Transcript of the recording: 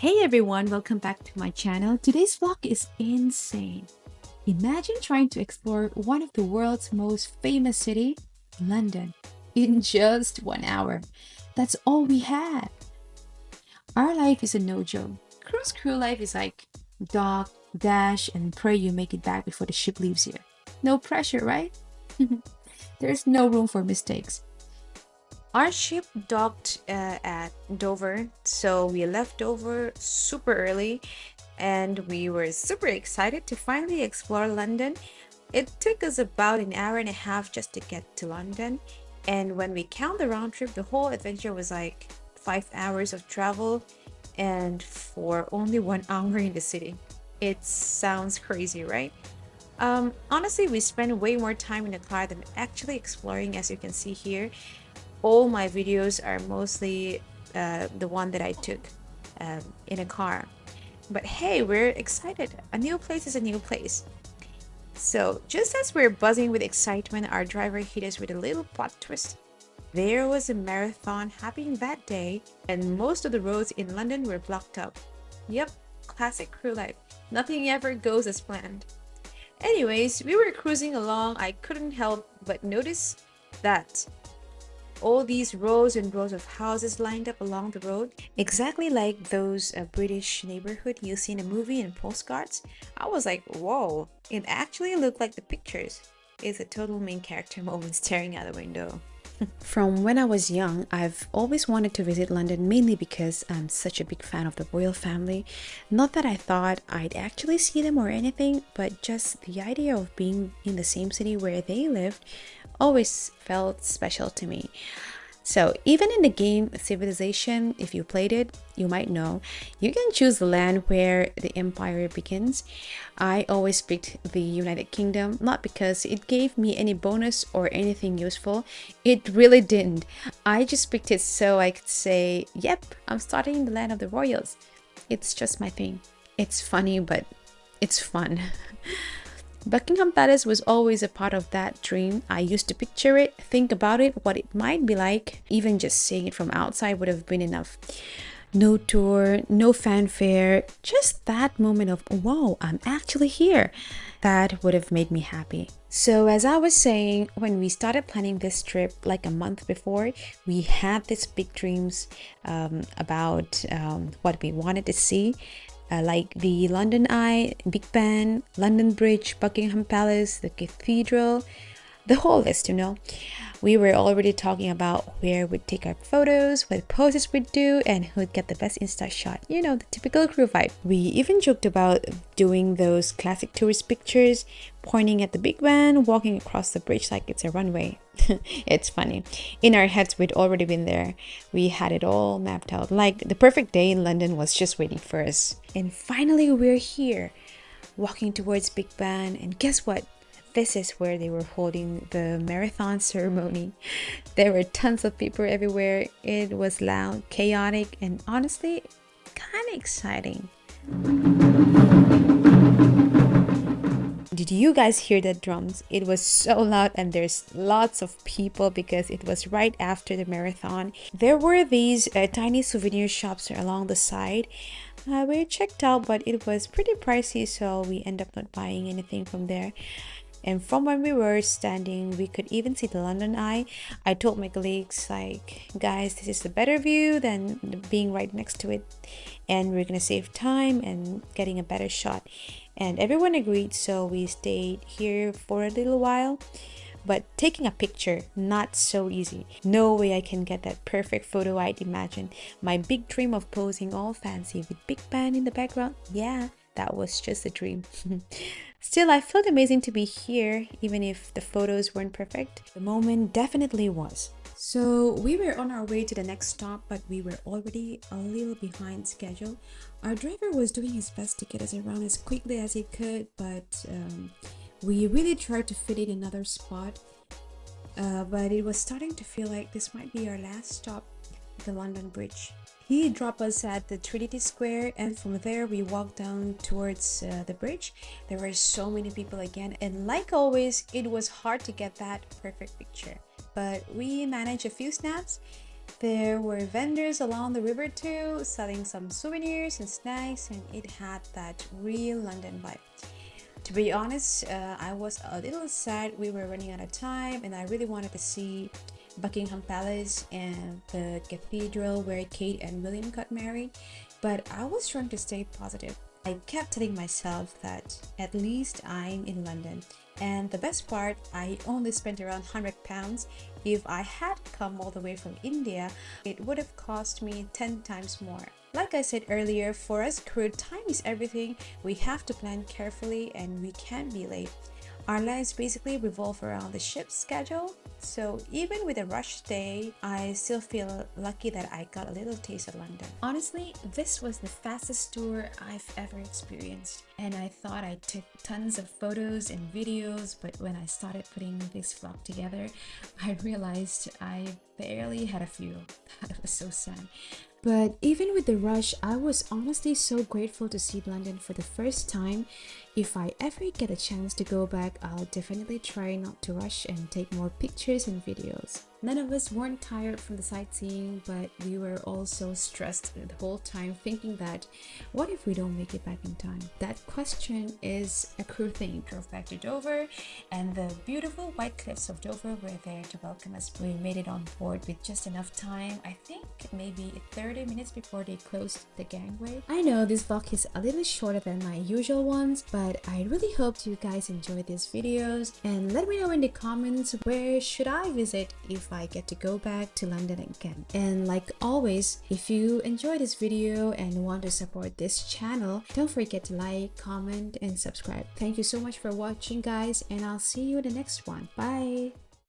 Hey everyone, welcome back to my channel. Today's vlog is insane. Imagine trying to explore one of the world's most famous city, London, in just 1 hour. That's all we had. Our life is a no joke. Cruise crew life is like dock, dash, and pray you make it back before the ship leaves here. No pressure, right? There's no room for mistakes. Our ship docked at Dover, so we left Dover super early and we were super excited to finally explore London. It took us about an hour and a half just to get to London, and when we count the round trip, the whole adventure was like 5 hours of travel and for only 1 hour in the city. It sounds crazy, right? Honestly, we spent way more time in the car than actually exploring, as you can see here. All my videos are mostly the one that I took in a car. But hey, we're excited. A new place is a new place. So just as we're buzzing with excitement, our driver hit us with a little plot twist. There was a marathon happening that day, and most of the roads in London were blocked up. Yep, classic crew life. Nothing ever goes as planned. Anyways, we were cruising along. I couldn't help but notice that all these rows and rows of houses lined up along the road, exactly like those British neighborhood you see in a movie and postcards. I was like, whoa, it actually looked like the pictures. It's a total main character moment staring out the window. From when I was young, I've always wanted to visit London, mainly because I'm such a big fan of the royal family. Not that I thought I'd actually see them or anything, but just the idea of being in the same city where they lived always felt special to me. So even in the game Civilization, if you played it, you might know, you can choose the land where the empire begins. I always picked the United Kingdom, not because it gave me any bonus or anything useful. It really didn't. I just picked it so I could say, yep, I'm starting in the land of the royals. It's just my thing. It's funny, but it's fun. Buckingham Palace was always a part of that dream. I used to picture it, think about it, what it might be like. Even just seeing it from outside would have been enough. No tour, no fanfare, just that moment of, wow, I'm actually here. That would have made me happy. So as I was saying, when we started planning this trip like a month before, we had these big dreams about what we wanted to see. Like the London Eye, Big Ben, London Bridge, Buckingham Palace, the Cathedral, the whole list, you know. We were already talking about where we'd take our photos, what poses we'd do, and who'd get the best Insta shot. You know, the typical crew vibe. We even joked about doing those classic tourist pictures, pointing at the Big Ben, walking across the bridge like it's a runway. It's funny. In our heads, we'd already been there. We had it all mapped out. Like the perfect day in London was just waiting for us. And finally, we're here, walking towards Big Ben. And guess what? This is where they were holding the marathon ceremony. There were tons of people everywhere. It was loud, chaotic, and honestly, kind of exciting. Did you guys hear the drums? It was so loud, and there's lots of people because it was right after the marathon. There were these tiny souvenir shops along the side. We checked out, but it was pretty pricey, so we ended up not buying anything from there. And from when we were standing, we could even see the London Eye. I told my colleagues, like, guys, this is a better view than being right next to it. And we're gonna save time and getting a better shot. And everyone agreed, so we stayed here for a little while. But taking a picture, not so easy. No way I can get that perfect photo I'd imagined. My big dream of posing all fancy with Big Ben in the background, yeah, that was just a dream. Still, I felt amazing to be here, even if the photos weren't perfect. The moment definitely was. So we were on our way to the next stop, but we were already a little behind schedule. Our driver was doing his best to get us around as quickly as he could, but we really tried to fit in another spot. But it was starting to feel like this might be our last stop at the London Bridge. He dropped us at the Trinity Square, and from there we walked down towards the bridge. There were so many people again, and like always, it was hard to get that perfect picture. But we managed a few snaps. There were vendors along the river too, selling some souvenirs and snacks, and it had that real London vibe. To be honest, I was a little sad we were running out of time, and I really wanted to see Buckingham Palace and the cathedral where Kate and William got married, but I was trying to stay positive. I kept telling myself that at least I'm in London. And the best part, I only spent around £100. If I had come all the way from India, it would have cost me 10 times more. Like I said earlier, for us crew, time is everything. We have to plan carefully and we can't be late. Our lives basically revolve around the ship's schedule, so even with a rush day, I still feel lucky that I got a little taste of London. Honestly, this was the fastest tour I've ever experienced, and I thought I took tons of photos and videos, but when I started putting this vlog together, I realized I barely had a few. That was so sad. But even with the rush, I was honestly so grateful to see London for the first time. If I ever get a chance to go back, I'll definitely try not to rush and take more pictures and videos. None of us weren't tired from the sightseeing, but we were all so stressed the whole time thinking that what if we don't make it back in time? That question is a crew thing. We drove back to Dover and the beautiful white cliffs of Dover were there to welcome us. We made it on board with just enough time, I think maybe 30 minutes before they closed the gangway. I know this vlog is a little shorter than my usual ones, but I really hope you guys enjoyed these videos, and let me know in the comments where should I visit if I get to go back to London again. And like always, if you enjoyed this video and want to support this channel, don't forget to like, comment, and subscribe. Thank you so much for watching, guys, and I'll see you in the next one. Bye!